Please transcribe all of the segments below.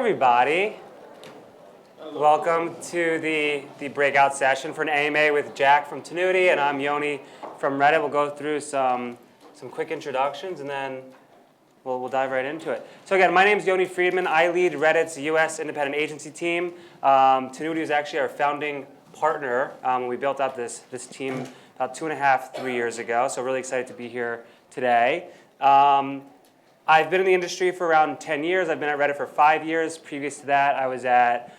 everybody. Welcome to the breakout session for an AMA with Jack from Tinuiti, and I'm Yoni from Reddit. We'll go through some quick introductions, and then we'll dive right into it. So again, my name is Yoni Freedman. I lead Reddit's U.S. independent agency team. Tinuiti is actually our founding partner when we built out this team about 2.5, 3 years ago. So really excited to be here today. I've been in the industry for around 10 years. I've been at Reddit for 5 years. Previous to that, I was at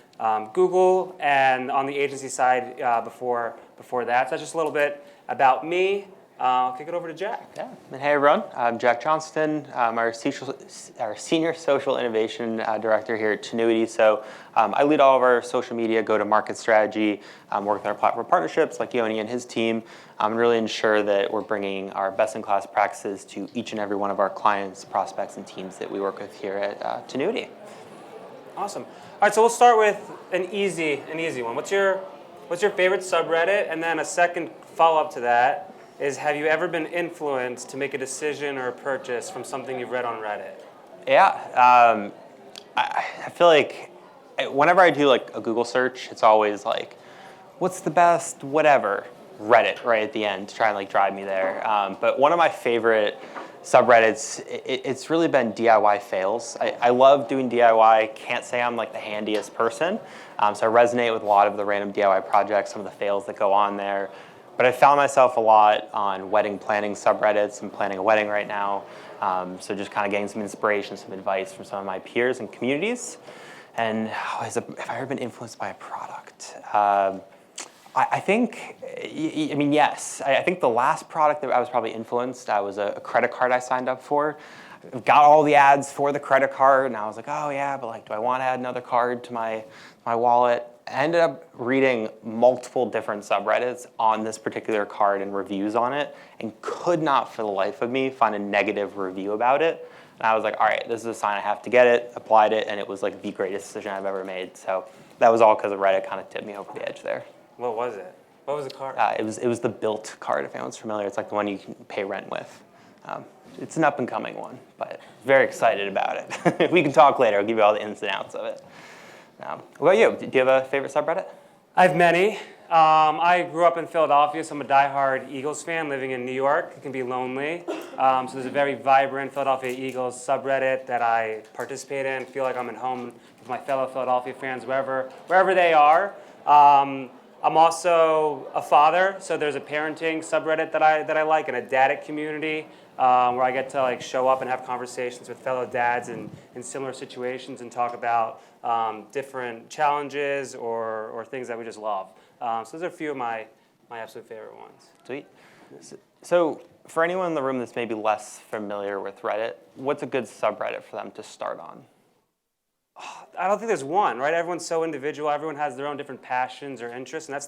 Google and on the agency side before that. So that's just a little bit about me. I'll kick it over to Jack. Yeah. And hey, everyone. I'm Jack Johnston. I'm our Senior Social Innovation Director here at Tinuiti. So I lead all of our social media go-to-market strategy, work with our platform partnerships like Yoni and his team, and really ensure that we're bringing our best-in-class practices to each and every one of our clients, prospects, and teams that we work with here at Tinuiti. Awesome. All right, so we'll start with an easy one. What's your favorite subreddit? And then a second follow-up to that is, have you ever been influenced to make a decision or a purchase from something you've read on Reddit? Yeah, I feel like whenever I do like a Google search, it's always like, what's the best whatever Reddit right at the end to try and like drive me there. But one of my favorite subreddits, it's really been DIY fails. I love doing DIY. Can't say I'm like the handiest person, so I resonate with a lot of the random DIY projects, some of the fails that go on there. But I found myself a lot on wedding planning subreddits. I'm planning a wedding right now, so just kind of getting some inspiration, some advice from some of my peers and communities. And have I ever been influenced by a product? I think, yes. I think the last product that I was probably influenced, was a credit card I signed up for. I've got all the ads for the credit card, and I was like, oh yeah, but like, do I want to add another card to my wallet? I ended up reading multiple different subreddits on this particular card and reviews on it, and could not for the life of me find a negative review about it. And I was like, all right, this is a sign I have to get it, applied it, and it was like the greatest decision I've ever made. So that was all because of Reddit kind of tipped me over the edge there. What was it? What was the card? It was the Built card, if anyone's familiar. It's like the one you can pay rent with. It's an up-and-coming one, but very excited about it. We can talk later. I'll give you all the ins and outs of it. What about you? Do you have a favorite subreddit? I have many. I grew up in Philadelphia, so I'm a diehard Eagles fan living in New York. It can be lonely. So there's a very vibrant Philadelphia Eagles subreddit that I participate in. Feel like I'm at home with my fellow Philadelphia fans, wherever they are. I'm also a father, so there's a parenting subreddit that I like, and a dadic community where I get to like show up and have conversations with fellow dads in similar situations and talk about different challenges or things that we just love. So those are a few of my absolute favorite ones. Sweet. So for anyone in the room that's maybe less familiar with Reddit, what's a good subreddit for them to start on? I don't think there's one, right? Everyone's so individual. Everyone has their own different passions or interests, and that's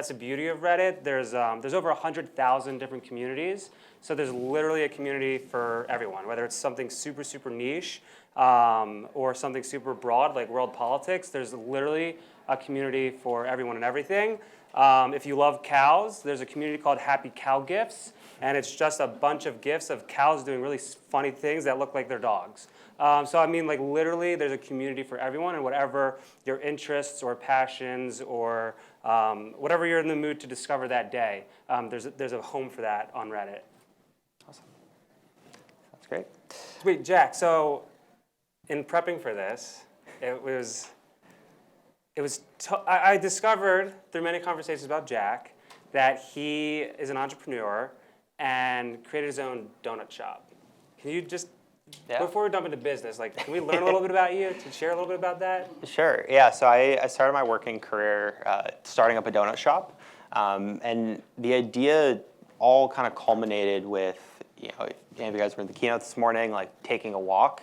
the beauty of Reddit. There's over 100,000 different communities, so there's literally a community for everyone, whether it's something super, super niche or something super broad like world politics. There's literally a community for everyone and everything. If you love cows, there's a community called Happy Cow GIFs, and it's just a bunch of GIFs of cows doing really funny things that look like their dogs. So I mean, like literally, there's a community for everyone, and whatever your interests or passions or whatever you're in the mood to discover that day, there's a home for that on Reddit. Awesome. That's great. Wait, Jack. So in prepping for this, I discovered through many conversations about Jack that he is an entrepreneur and created his own donut shop. Can you just, before we jump into business, like, can we learn a little bit about you, to share a little bit about that? Sure, yeah. So I started my working career starting up a donut shop. And the idea all kind of culminated with, if any of you guys were in the keynote this morning, like taking a walk.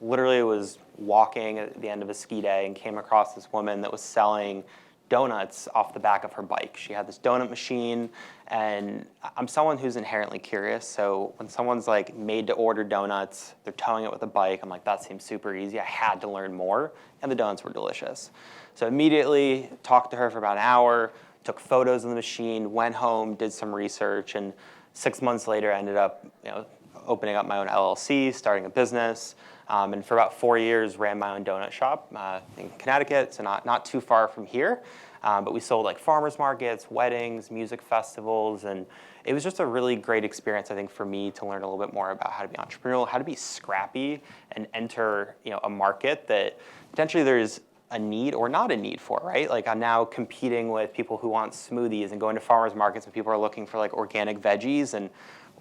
Literally was walking at the end of a ski day and came across this woman that was selling donuts off the back of her bike. She had this donut machine, and I'm someone who's inherently curious, so when someone's like made to order donuts, they're towing it with a bike, I'm like, that seems super easy. I had to learn more, and the donuts were delicious. So immediately talked to her for about an hour, took photos of the machine, went home, did some research, and 6 months later ended up opening up my own LLC, starting a business. And for about 4 years, ran my own donut shop in Connecticut, so not too far from here. But we sold like farmers markets, weddings, music festivals, and it was just a really great experience, I think, for me to learn a little bit more about how to be entrepreneurial, how to be scrappy, and enter a market that potentially there's a need or not a need for, right? Like I'm now competing with people who want smoothies and going to farmers markets when people are looking for like organic veggies, and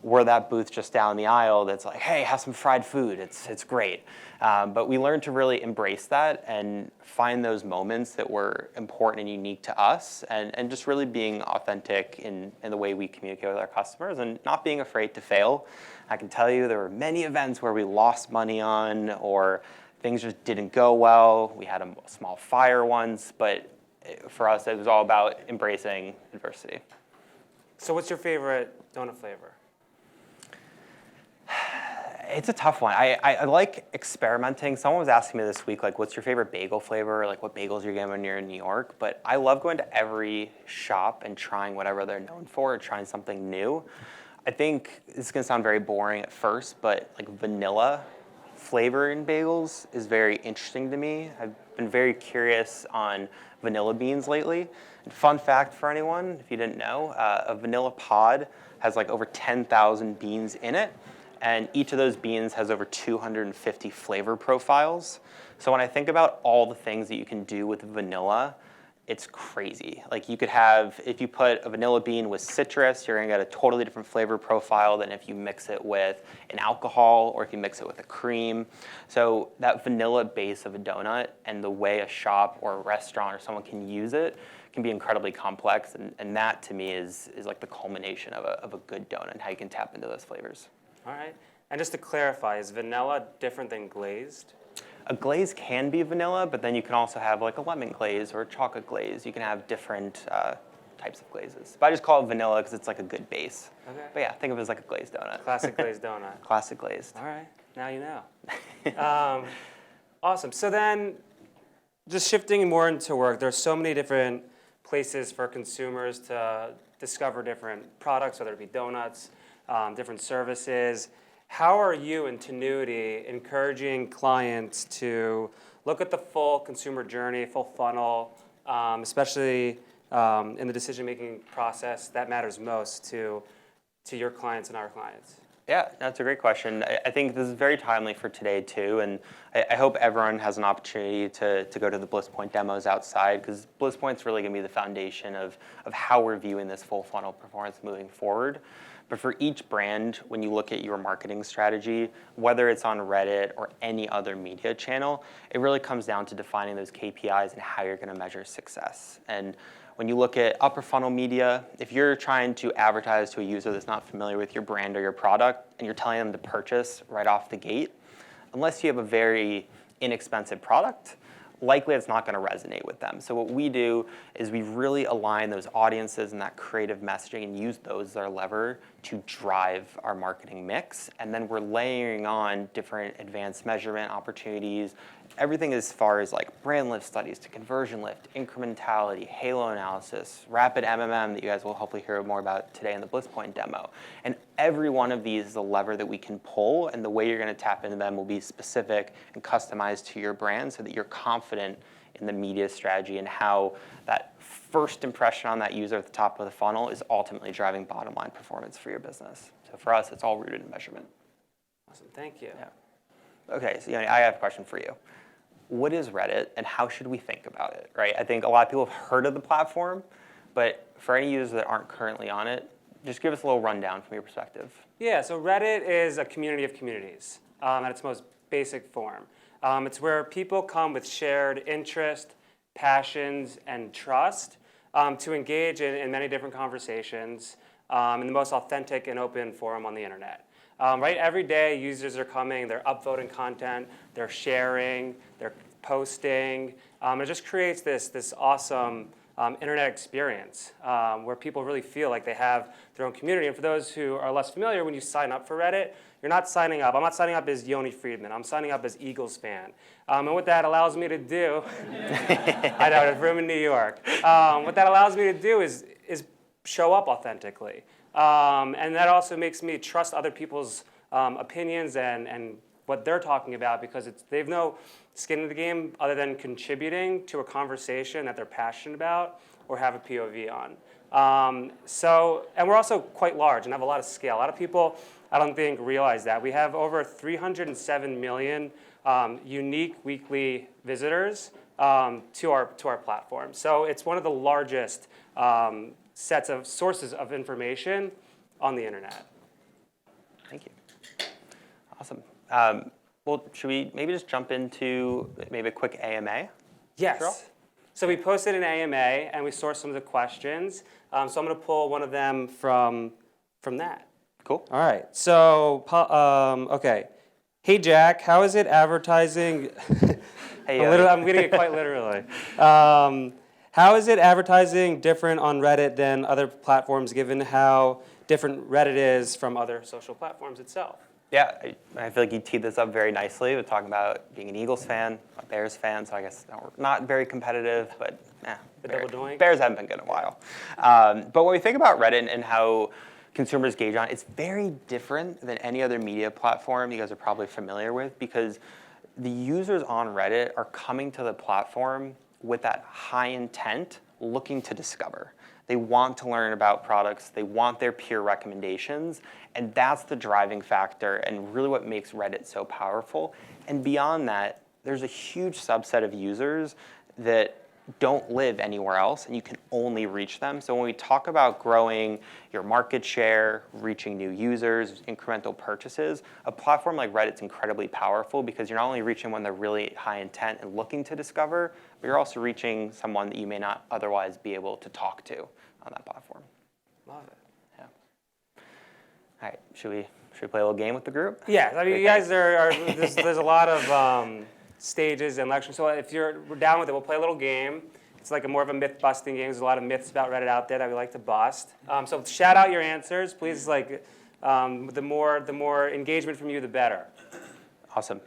we're that booth just down the aisle that's like, hey, have some fried food, it's great. But we learned to really embrace that and find those moments that were important and unique to us, and just really being authentic in the way we communicate with our customers and not being afraid to fail. I can tell you there were many events where we lost money on or things just didn't go well. We had a small fire once, but for us, it was all about embracing adversity. So what's your favorite donut flavor? It's a tough one. I like experimenting. Someone was asking me this week, like, what's your favorite bagel flavor? Like, what bagels you're getting when you're in New York? But I love going to every shop and trying whatever they're known for, or trying something new. I think this is going to sound very boring at first, but like vanilla flavor in bagels is very interesting to me. I've been very curious on vanilla beans lately. And fun fact for anyone, if you didn't know, a vanilla pod has like over 10,000 beans in it. And each of those beans has over 250 flavor profiles. So when I think about all the things that you can do with vanilla, it's crazy. Like you could have, if you put a vanilla bean with citrus, you're gonna get a totally different flavor profile than if you mix it with an alcohol or if you mix it with a cream. So that vanilla base of a donut and the way a shop or a restaurant or someone can use it can be incredibly complex. And that to me is like the culmination of a good donut and how you can tap into those flavors. All right. And just to clarify, is vanilla different than glazed? A glaze can be vanilla, but then you can also have like a lemon glaze or a chocolate glaze. You can have different types of glazes. But I just call it vanilla because it's like a good base. Okay. But yeah, think of it as like a glazed donut. Classic glazed donut. Classic glazed. All right. Now you know. Awesome. So then, just shifting more into work, there's so many different places for consumers to discover different products, whether it be donuts, different services. How are you and Tinuiti encouraging clients to look at the full consumer journey, full funnel, especially in the decision-making process that matters most to your clients and our clients? Yeah, that's a great question. I think this is very timely for today too, and I hope everyone has an opportunity to go to the Bliss Point demos outside, because Bliss Point's really going to be the foundation of how we're viewing this full funnel performance moving forward. But for each brand, when you look at your marketing strategy, whether it's on Reddit or any other media channel, it really comes down to defining those KPIs and how you're going to measure success. And when you look at upper funnel media, if you're trying to advertise to a user that's not familiar with your brand or your product, and you're telling them to purchase right off the gate, unless you have a very inexpensive product, likely it's not going to resonate with them. So what we do is we really align those audiences and that creative messaging and use those as our lever to drive our marketing mix. And then we're layering on different advanced measurement opportunities, everything as far as like brand lift studies to conversion lift, incrementality, halo analysis, rapid MMM that you guys will hopefully hear more about today in the Bliss Point demo. And every one of these is a lever that we can pull, and the way you're going to tap into them will be specific and customized to your brand so that you're confident in the media strategy and how that first impression on that user at the top of the funnel is ultimately driving bottom line performance for your business. So for us, it's all rooted in measurement. Awesome. Thank you. Yeah. Okay, so Yoni, I have a question for you. What is Reddit and how should we think about it, right? I think a lot of people have heard of the platform, but for any users that aren't currently on it, just give us a little rundown from your perspective. Yeah, so Reddit is a community of communities at its most basic form. It's where people come with shared interest, passions, and trust to engage in many different conversations in the most authentic and open forum on the internet. Right, every day users are coming, they're upvoting content, they're sharing, they're posting. It just creates this awesome internet experience where people really feel like they have their own community. And for those who are less familiar, when you sign up for Reddit, you're not signing up. I'm not signing up as Yoni Freedman. I'm signing up as Eagles fan. And what that allows me to do, I know, it's room in New York. What that allows me to do is show up authentically. And that also makes me trust other people's opinions and what they're talking about because they've no skin in the game other than contributing to a conversation that they're passionate about or have a POV on. And we're also quite large and have a lot of scale. A lot of people, I don't think, realize that. We have over 307 million unique weekly visitors to our platform. So it's one of the largest sets of sources of information on the internet. Thank you. Awesome. Well, should we maybe just jump into maybe a quick AMA? Yes. Sure. So we posted an AMA and we sourced some of the questions. So I'm going to pull one of them from that. Cool. All right. So, okay. Hey, Jack, how is it advertising? Hey, I'm reading it quite literally. How is it advertising different on Reddit than other platforms, given how different Reddit is from other social platforms itself? Yeah, I feel like you teed this up very nicely with talking about being an Eagles fan, a Bears fan, so I guess not very competitive, but double doink? Bears haven't been good in a while. But when we think about Reddit and how consumers gauge on it, it's very different than any other media platform you guys are probably familiar with because the users on Reddit are coming to the platform with that high intent, looking to discover. They want to learn about products, they want their peer recommendations, and that's the driving factor and really what makes Reddit so powerful. And beyond that, there's a huge subset of users that don't live anywhere else and you can only reach them. So when we talk about growing your market share, reaching new users, incremental purchases, a platform like Reddit's incredibly powerful because you're not only reaching when they're really high intent and looking to discover, but you're also reaching someone that you may not otherwise be able to talk to on that platform. Love it. Yeah. All right, should we play a little game with the group? Yeah, I mean, you guys there's a lot of stages and lectures. So if we're down with it, we'll play a little game. It's like more of a myth-busting game. There's a lot of myths about Reddit out there that we like to bust. So shout out your answers, please. The more engagement from you, the better. Awesome.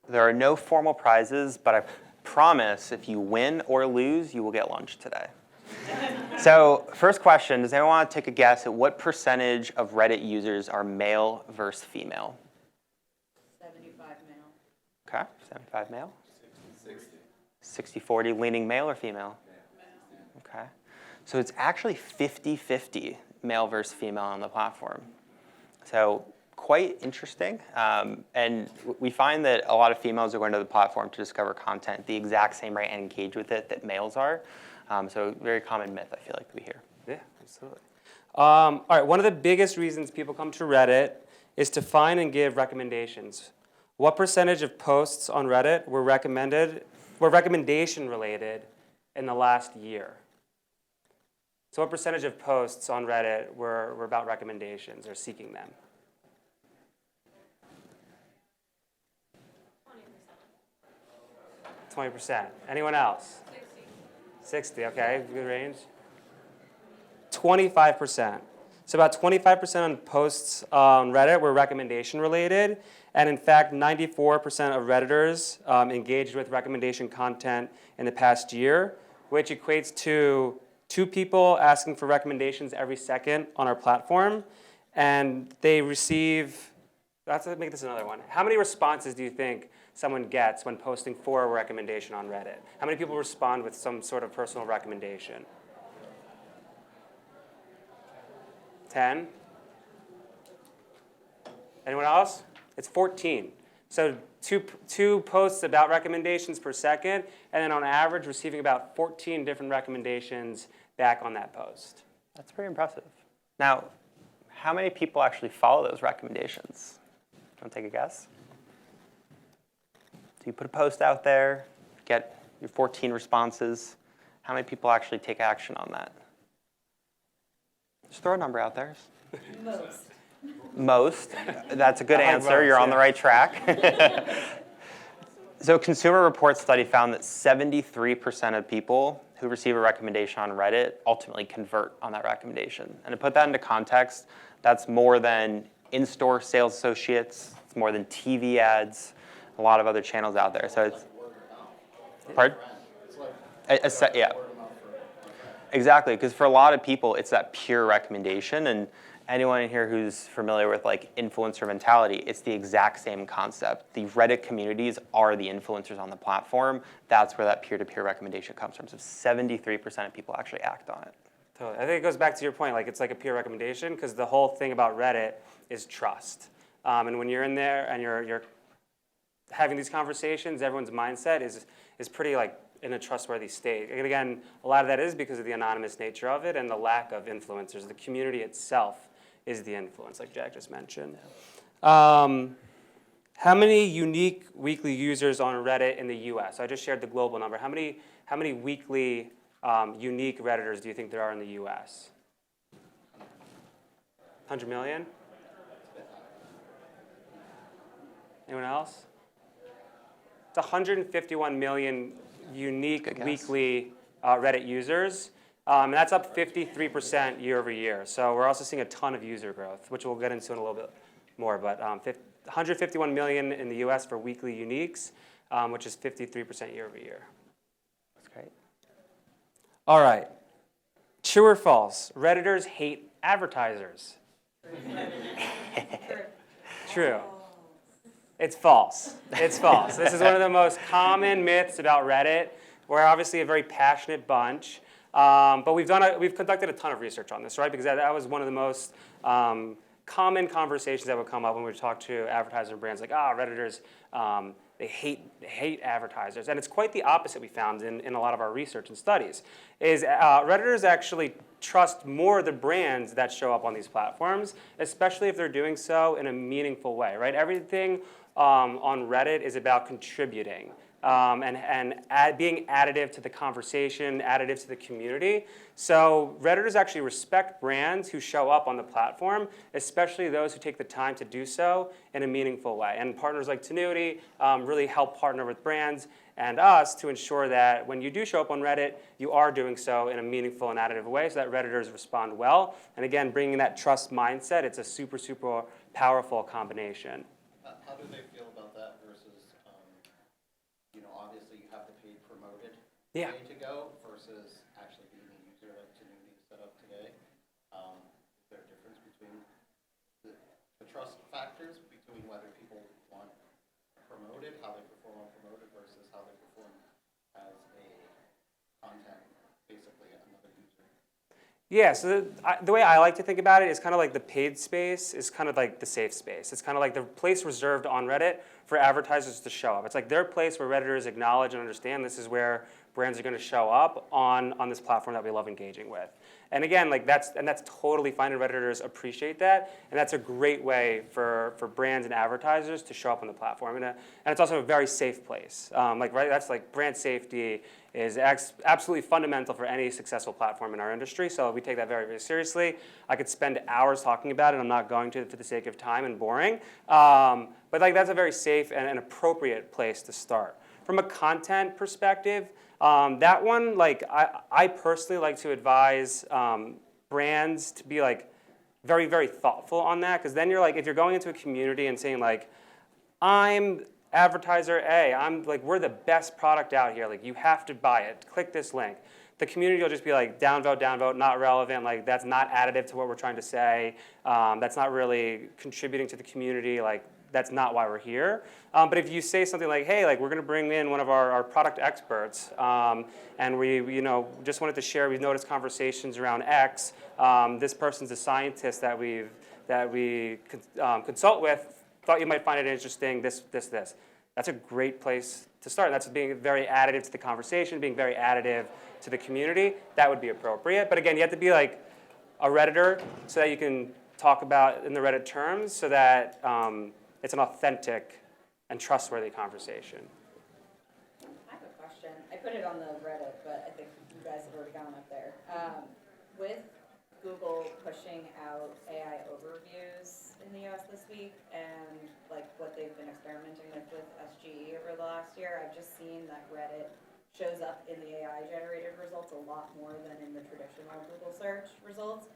There are no formal prizes, but I promise if you win or lose, you will get lunch today. So first question, does anyone want to take a guess at what percentage of Reddit users are male versus female? 75 male. Okay, 75 male. 60-40, leaning male or female? Male. Okay. So it's actually 50-50 male versus female on the platform. So quite interesting. And we find that a lot of females are going to the platform to discover content the exact same rate and engage with it that males are. So very common myth, I feel like, we hear. Yeah, absolutely. All right, one of the biggest reasons people come to Reddit is to find and give recommendations. What percentage of posts on Reddit were recommendation related in the last year? So what percentage of posts on Reddit were about recommendations or seeking them? 20%. Anyone else? 60, okay, good range. 25%. So about 25% on posts on Reddit were recommendation related. And in fact, 94% of Redditors engaged with recommendation content in the past year, which equates to 2 people asking for recommendations every second on our platform. And they receive, let's make this another one. How many responses do you think someone gets when posting for a recommendation on Reddit? How many people respond with some sort of personal recommendation? 10? Anyone else? It's 14. So two posts about recommendations per second, and then on average receiving about 14 different recommendations back on that post. That's pretty impressive. Now, how many people actually follow those recommendations? Want to take a guess? So you put a post out there, get your 14 responses. How many people actually take action on that? Just throw a number out there. Most. Most. That's a good answer. most, You're on yeah. the right track. So a Consumer Reports study found that 73% of people who receive a recommendation on Reddit ultimately convert on that recommendation. And to put that into context, that's more than in-store sales associates, it's more than TV ads, a lot of other channels out there. So it's, pardon? Yeah. Exactly, because for a lot of people, it's that pure recommendation, and anyone in here who's familiar with like influencer mentality, it's the exact same concept. The Reddit communities are the influencers on the platform. That's where that peer-to-peer recommendation comes from. So 73% of people actually act on it. Totally. I think it goes back to your point, like it's like a peer recommendation, because the whole thing about Reddit is trust. And when you're in there and you're having these conversations, everyone's mindset is pretty like in a trustworthy state. And again, a lot of that is because of the anonymous nature of it and the lack of influencers. The community itself is the influence, like Jack just mentioned. How many unique weekly users on Reddit in the US? I just shared the global number. How many weekly unique Redditors do you think there are in the US? 100 million? Anyone else? It's 151 million unique weekly Reddit users. And that's up 53% year over year. So we're also seeing a ton of user growth, which we'll get into in a little bit more. But 151 million in the US for weekly uniques, which is 53% year over year. That's great. All right. True or false? Redditors hate advertisers. True. It's false. It's false. This is one of the most common myths about Reddit. We're obviously a very passionate bunch, but we've conducted a ton of research on this, right? Because that was one of the most common conversations that would come up when we talk to advertisers and brands, like, Redditors, they hate advertisers. And it's quite the opposite we found in a lot of our research and studies, is Redditors actually trust more the brands that show up on these platforms, especially if they're doing so in a meaningful way, right? Everything on Reddit is about contributing and being additive to the conversation, additive to the community. So Redditors actually respect brands who show up on the platform, especially those who take the time to do so in a meaningful way. And partners like Tinuiti really help partner with brands and us to ensure that when you do show up on Reddit, you are doing so in a meaningful and additive way so that Redditors respond well. And again, bringing that trust mindset, it's a super, super powerful combination. How do they feel about that versus, obviously you have the paid promoted way to go versus actually being a user like Tinuiti is set up today? Is there a difference between the trust factors between whether people want promoted, how they perform on promoted versus how they perform as a content, basically another user? Yeah, so the way I like to think about it is kind of like the paid space is kind of like the safe space. It's kind of like the place reserved on Reddit for advertisers to show up. It's like their place where Redditors acknowledge and understand this is where brands are going to show up on this platform that we love engaging with. And again, like that's totally fine, and Redditors appreciate that, and that's a great way for brands and advertisers to show up on the platform. And it's also a very safe place. That's like brand safety is absolutely fundamental for any successful platform in our industry. So we take that very, very seriously. I could spend hours talking about it. I'm not going to for the sake of time and boring. But like that's a very safe and an appropriate place to start. From a content perspective, that one, like I personally like to advise brands to be like very, very thoughtful on that, because then you're like, if you're going into a community and saying like, I'm advertiser A, I'm like, we're the best product out here, like you have to buy it, click this link. The community will just be like, downvote, not relevant, like that's not additive to what we're trying to say, that's not really contributing to the community, like that's not why we're here. But if you say something like, hey, like we're going to bring in one of our product experts, and we just wanted to share, we've noticed conversations around X. This person's a scientist that we consult with. Thought you might find it interesting. This. That's a great place to start. And that's being very additive to the conversation, being very additive to the community. That would be appropriate. But again, you have to be like a Redditor so that you can talk about in the Reddit terms, so that it's an authentic and trustworthy conversation. I have a question. I put it on the Reddit, but I think you guys have already gone up there. With Google pushing out AI overviews in the US this week and like what they've been experimenting with SGE over the last year, I've just seen that Reddit shows up in the AI generated results a lot more than in the traditional Google search results.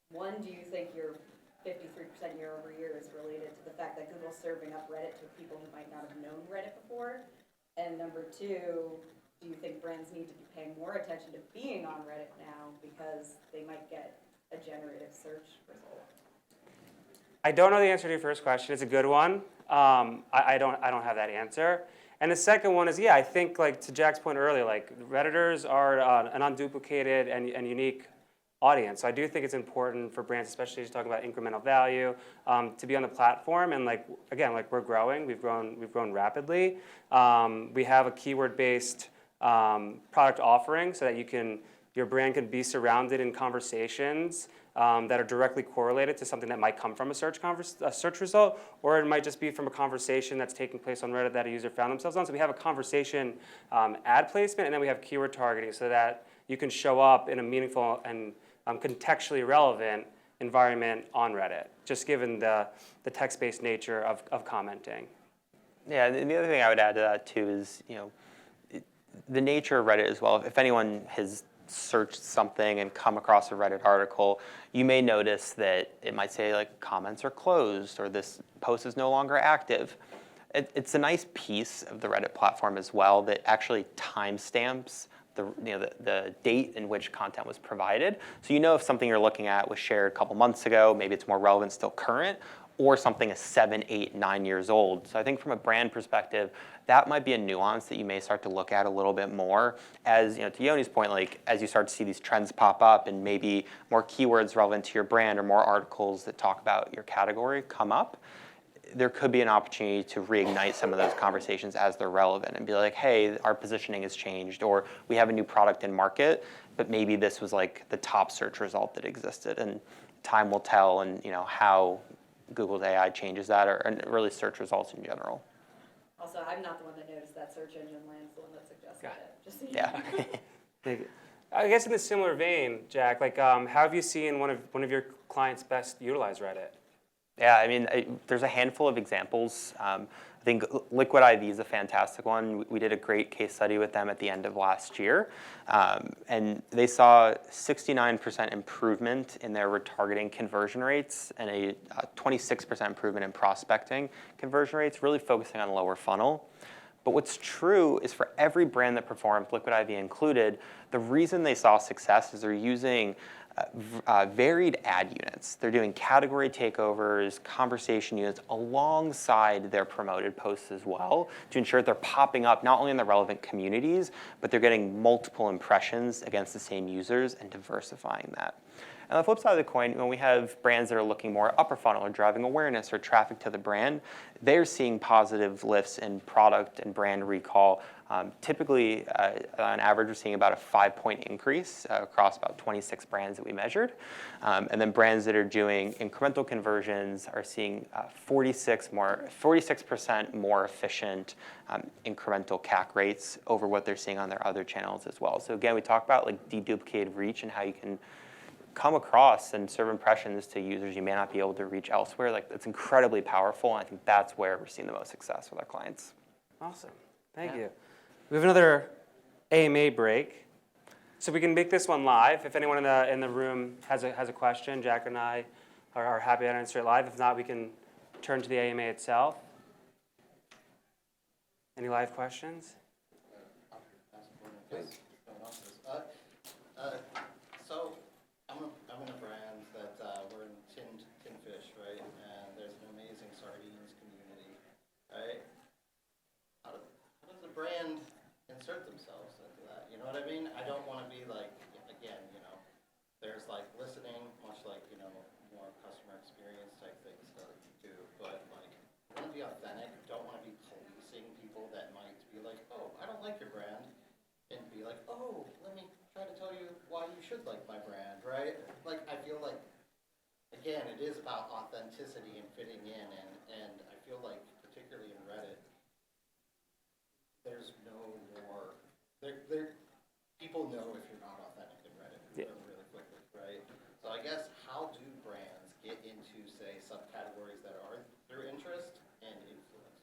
One, do you think your 53% year over year is related to the fact that Google's serving up Reddit to people who might not have known Reddit before? And number two, do you think brands need to be paying more attention to being on Reddit now because they might get a generative search result? I don't know the answer to your first question. It's a good one. I don't have that answer. And the second one is, yeah, I think like to Jack's point earlier, like Redditors are an unduplicated and unique audience. So I do think it's important for brands, especially as you're talking about incremental value, to be on the platform. And like again, like we're growing, we've grown rapidly. We have a keyword-based product offering so that your brand can be surrounded in conversations that are directly correlated to something that might come from a search result, or it might just be from a conversation that's taking place on Reddit that a user found themselves on. So we have a conversation ad placement, and then we have keyword targeting so that you can show up in a meaningful and contextually relevant environment on Reddit, just given the text-based nature of commenting. Yeah, and the other thing I would add to that too is, the nature of Reddit as well. If anyone has searched something and come across a Reddit article, you may notice that it might say like comments are closed or this post is no longer active. It's a nice piece of the Reddit platform as well that actually timestamps the date in which content was provided. So if something you're looking at was shared a couple months ago, maybe it's more relevant, still current, or something is 7, 8, 9 years old. So I think from a brand perspective, that might be a nuance that you may start to look at a little bit more. As to Yoni's point, like as you start to see these trends pop up and maybe more keywords relevant to your brand or more articles that talk about your category come up, there could be an opportunity to reignite some of those conversations as they're relevant and be like, hey, our positioning has changed, or we have a new product in market, but maybe this was like the top search result that existed, and time will tell, and how Google's AI changes that, or really search results in general. Also, I'm not the one that noticed that search engine land's the one that suggested it. Just so you Yeah. know. I guess in a similar vein, Jack, like how have you seen one of your clients best utilize Reddit? Yeah, I mean, there's a handful of examples. I think Liquid IV is a fantastic one. We did a great case study with them at the end of last year, and they saw 69% improvement in their retargeting conversion rates and a 26% improvement in prospecting conversion rates, really focusing on lower funnel. But what's true is for every brand that performed, Liquid IV included, the reason they saw success is they're using varied ad units. They're doing category takeovers, conversation units alongside their promoted posts as well to ensure that they're popping up not only in the relevant communities, but they're getting multiple impressions against the same users and diversifying that. And on the flip side of the coin, when we have brands that are looking more upper funnel or driving awareness or traffic to the brand, they're seeing positive lifts in product and brand recall. Typically, on average, we're seeing about a 5-point increase across about 26 brands that we measured. And then brands that are doing incremental conversions are seeing 46% more efficient incremental CAC rates over what they're seeing on their other channels as well. So again, we talk about like deduplicated reach and how you can come across and serve impressions to users you may not be able to reach elsewhere. Like it's incredibly powerful, and I think that's where we're seeing the most success with our clients. Awesome, thank you. We have another AMA break, so we can make this one live. If anyone in the room has a question, Jack and I are happy to answer it live. If not, we can turn to the AMA itself. Any live questions? Please. So I'm in a brand that we're in tinned fish, right? And there's an amazing sardines community, right? How does the brand insert themselves into that? You know what I mean? I don't want to be like, again, there's like listening, much like, more customer experience type things that you do, but like, I want to be authentic. Don't want to be policing people that might be like, oh, I don't like your brand, and be like, oh, let me try to tell you why you should like my brand, right? Like, I feel like, again, it is about authenticity and fitting in, and I feel like, particularly in Reddit, there's no more, people know if you're not authentic in Reddit really quickly, right? So I guess, how do brands get into, say, subcategories that are through interest and influence?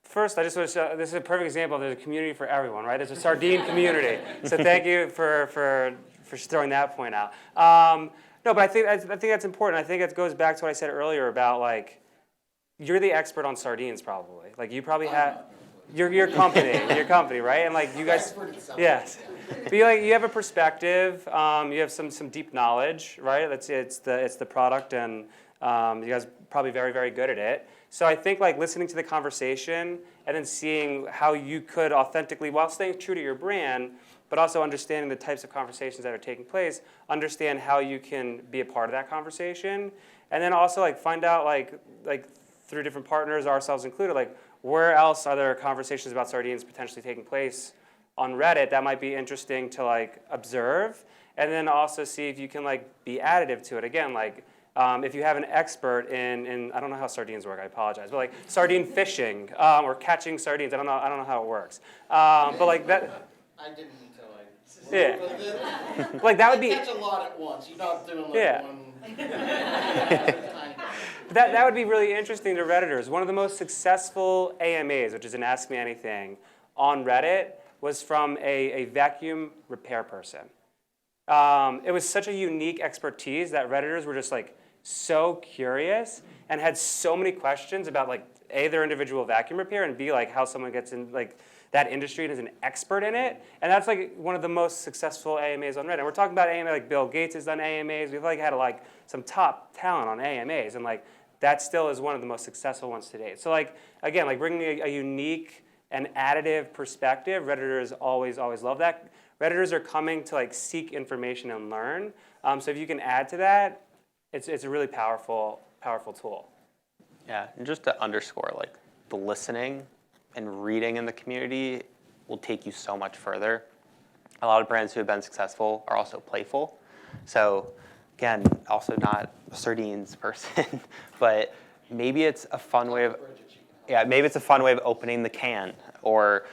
First, I just want to show, this is a perfect example. There's a community for everyone, right? There's a sardine community. So thank you for throwing that point out. No, but I think that's important. I think it goes back to what I said earlier about like, you're the expert on sardines probably. Like you probably have. your company, right? And like you guys, Expert in something. yes. But you have a perspective. You have some deep knowledge, right? It's the product, and you guys are probably very, very good at it. So I think like listening to the conversation and then seeing how you could authentically, while staying true to your brand, but also understanding the types of conversations that are taking place, understand how you can be a part of that conversation, and then also like find out like through different partners, ourselves included, like where else are there conversations about sardines potentially taking place on Reddit that might be interesting to like observe, and then also see if you can like be additive to it. Again, like if you have an expert in I don't know how sardines work, I apologize, but like sardine fishing or catching sardines, I don't know how it works, but like that. I didn't need to like. Yeah. Work with it. Like that would be. Catch a lot at once. You're not doing like Yeah. one. That would be really interesting to Redditors. One of the most successful AMAs, which is an Ask Me Anything, on Reddit was from a vacuum repair person. It was such a unique expertise that Redditors were just like so curious and had so many questions about like A, their individual vacuum repair, and B, like how someone gets in like that industry and is an expert in it. And that's like one of the most successful AMAs on Reddit. And we're talking about AMA, like Bill Gates has done AMAs. We've like had like some top talent on AMAs, and like that still is one of the most successful ones to date. So like again, like bringing a unique and additive perspective, Redditors always love that. Redditors are coming to like seek information and learn. So if you can add to that, it's a really powerful tool. Yeah, and just to underscore, like the listening and reading in the community will take you so much further. A lot of brands who have been successful are also playful. So again, also not a sardines person, but maybe it's a fun way of opening the can, or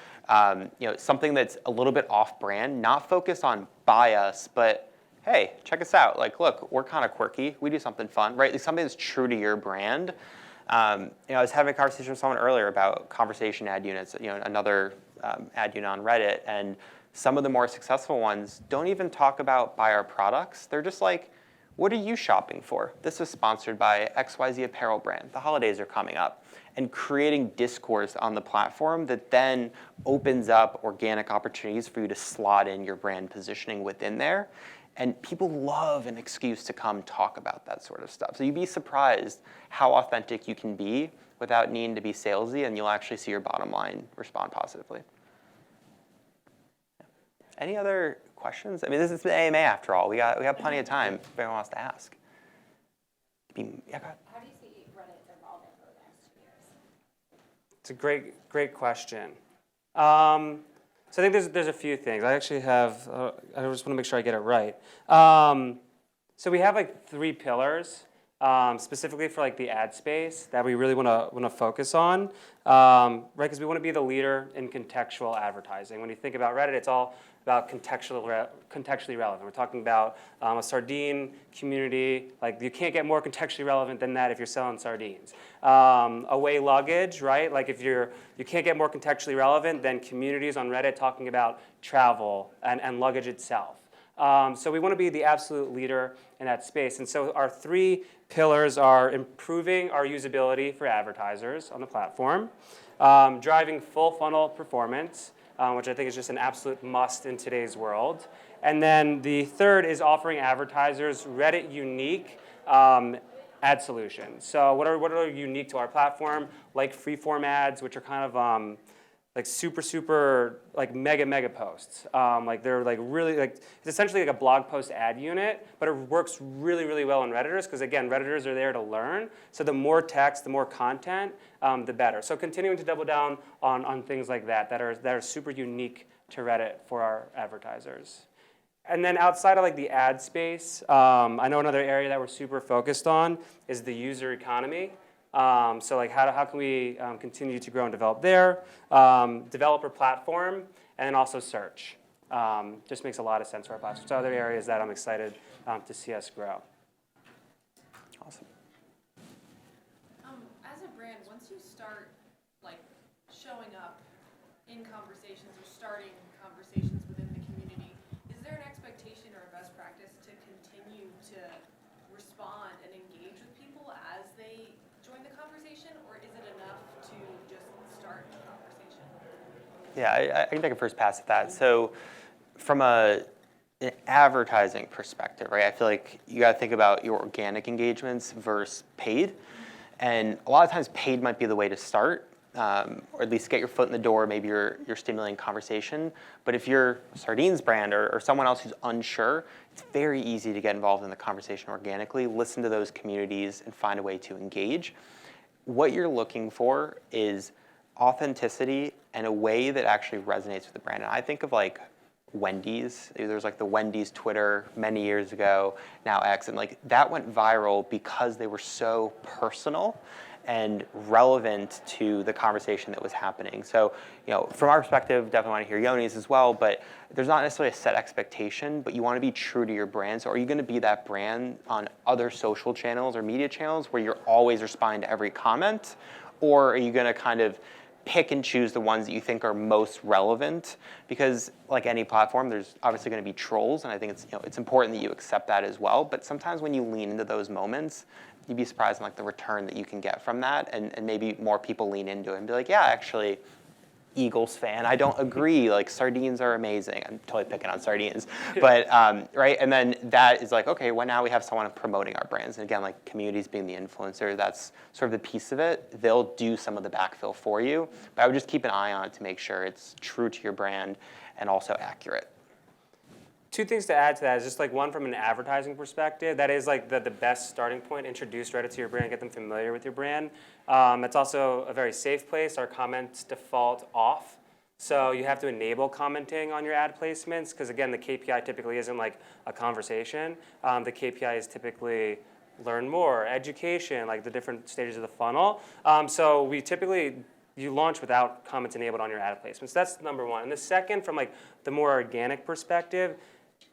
something that's a little bit off-brand, not focused on buy us, but hey, check us out. Like, look, we're kind of quirky. We do something fun, right? Like something that's true to your brand. I was having a conversation with someone earlier about conversation ad units, another ad unit on Reddit, and some of the more successful ones don't even talk about buy our products. They're just like, what are you shopping for? This is sponsored by XYZ apparel brand. The holidays are coming up. And creating discourse on the platform that then opens up organic opportunities for you to slot in your brand positioning within there. And people love an excuse to come talk about that sort of stuff. So you'd be surprised how authentic you can be without needing to be salesy, and you'll actually see your bottom line respond positively. Any other questions? I mean, this is the AMA after all. We got plenty of time if anyone wants to ask. Yeah, go ahead. How do you see Reddit evolving over the next 2 years? It's a great question. So I think there's a few things. I actually have, I just want to make sure I get it right. So we have like 3 pillars, specifically for like the ad space that we really want to focus on, right? Because we want to be the leader in contextual advertising. When you think about Reddit, it's all about contextually relevant. We're talking about a sardine community. Like you can't get more contextually relevant than that if you're selling sardines. Away luggage, right? Like if you can't get more contextually relevant than communities on Reddit talking about travel and luggage itself. So we want to be the absolute leader in that space. And so our 3 pillars are improving our usability for advertisers on the platform, driving full funnel performance, which I think is just an absolute must in today's world. And then the third is offering advertisers Reddit unique ad solutions. So what are unique to our platform, like freeform ads, which are kind of like super like mega posts. Like they're like really like it's essentially like a blog post ad unit, but it works really well on Redditors because again, Redditors are there to learn. So the more text, the more content, the better. So continuing to double down on things like that are super unique to Reddit for our advertisers. And then outside of like the ad space, I know another area that we're super focused on is the user economy. So like how can we continue to grow and develop there, developer platform, and then also search. Just makes a lot of sense for our platform. So other areas that I'm excited to see us grow. Awesome. As a brand, once you start like showing up in conversations or starting conversations within the community, is there an expectation or a best practice to continue to respond and engage with people as they join the conversation, or is it enough to just start a conversation? Yeah, I can take a first pass at that. So from an advertising perspective, right, I feel like you got to think about your organic engagements versus paid. And a lot of times paid might be the way to start, or at least get your foot in the door. Maybe you're stimulating conversation. But if you're a sardines brand or someone else who's unsure, it's very easy to get involved in the conversation organically, listen to those communities, and find a way to engage. What you're looking for is authenticity and a way that actually resonates with the brand. And I think of like Wendy's. There's like the Wendy's Twitter many years ago, now X, and like that went viral because they were so personal and relevant to the conversation that was happening. So, from our perspective, definitely want to hear Yoni's as well, but there's not necessarily a set expectation, but you want to be true to your brand. So are you going to be that brand on other social channels or media channels where you're always responding to every comment? Or are you going to kind of pick and choose the ones that you think are most relevant? Because like any platform, there's obviously going to be trolls, and I think it's important that you accept that as well. But sometimes when you lean into those moments, you'd be surprised in like the return that you can get from that, and maybe more people lean into it and be like, yeah, actually, Eagles fan, I don't agree, like sardines are amazing. I'm totally picking on sardines, but right, and then that is like, okay, well now we have someone promoting our brands, and again, like communities being the influencer, that's sort of the piece of it. They'll do some of the backfill for you, but I would just keep an eye on it to make sure it's true to your brand and also accurate. Two things to add to that is just like one from an advertising perspective. That is like the best starting point. Introduce Reddit to your brand, get them familiar with your brand. It's also a very safe place. Our comments default off. So you have to enable commenting on your ad placements because again, the KPI typically isn't like a conversation. The KPI is typically learn more, education, like the different stages of the funnel. So we typically, you launch without comments enabled on your ad placements. That's number one. And the second, from like the more organic perspective,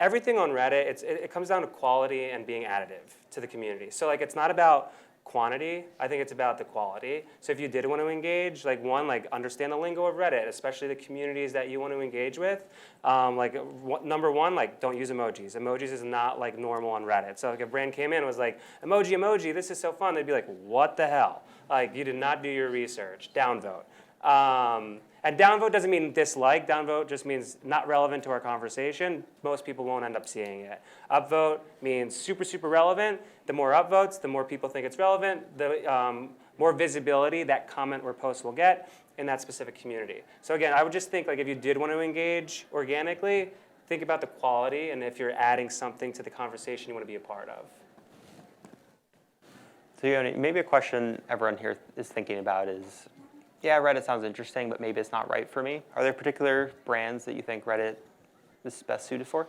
everything on Reddit, it comes down to quality and being additive to the community. So like it's not about quantity, I think it's about the quality. So if you did want to engage, like understand the lingo of Reddit, especially the communities that you want to engage with. Number one, like don't use emojis. Emojis is not like normal on Reddit. So like if a brand came in and was like, emoji, this is so fun, they'd be like, what the hell? Like you did not do your research, downvote. And downvote doesn't mean dislike. Downvote just means not relevant to our conversation. Most people won't end up seeing it. Upvote means super, super relevant. The more upvotes, the more people think it's relevant, the more visibility that comment or post will get in that specific community. So again, I would just think like if you did want to engage organically, think about the quality and if you're adding something to the conversation you want to be a part of. So Yoni, maybe a question everyone here is thinking about is, yeah, Reddit sounds interesting, but maybe it's not right for me. Are there particular brands that you think Reddit is best suited for?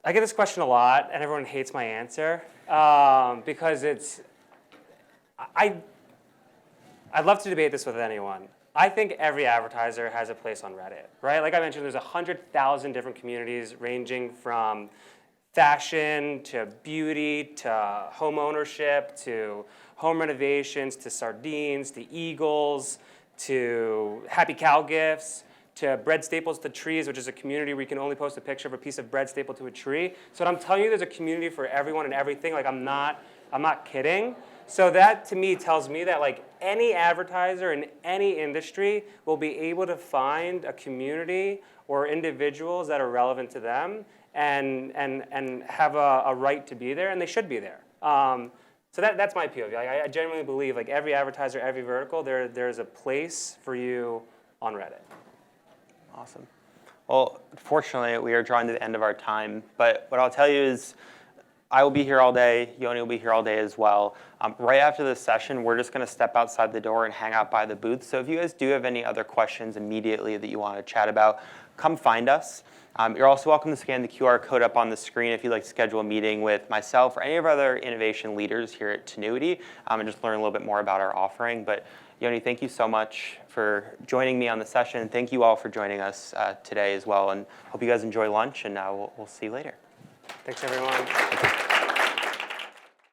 I get this question a lot, and everyone hates my answer because I'd love to debate this with anyone. I think every advertiser has a place on Reddit, right? Like I mentioned, there's 100,000 different communities ranging from fashion to beauty to home ownership to home renovations to sardines to eagles to happy cow gifts to bread staples to trees, which is a community where you can only post a picture of a piece of bread stapled to a tree. So what I'm telling you, there's a community for everyone and everything. Like I'm not kidding. So that to me tells me that like any advertiser in any industry will be able to find a community or individuals that are relevant to them and have a right to be there, and they should be there. So that's my POV. I genuinely believe like every advertiser, every vertical, there's a place for you on Reddit. Awesome. Well, fortunately, we are drawing to the end of our time, but what I'll tell you is I will be here all day. Yoni will be here all day as well. Right after this session, we're just going to step outside the door and hang out by the booth. So if you guys do have any other questions immediately that you want to chat about, come find us. You're also welcome to scan the QR code up on the screen if you'd like to schedule a meeting with myself or any of our other innovation leaders here at Tinuiti and just learn a little bit more about our offering. But Yoni, thank you so much for joining me on the session. Thank you all for joining us today as well. And hope you guys enjoy lunch, and we'll see you later. Thanks, everyone.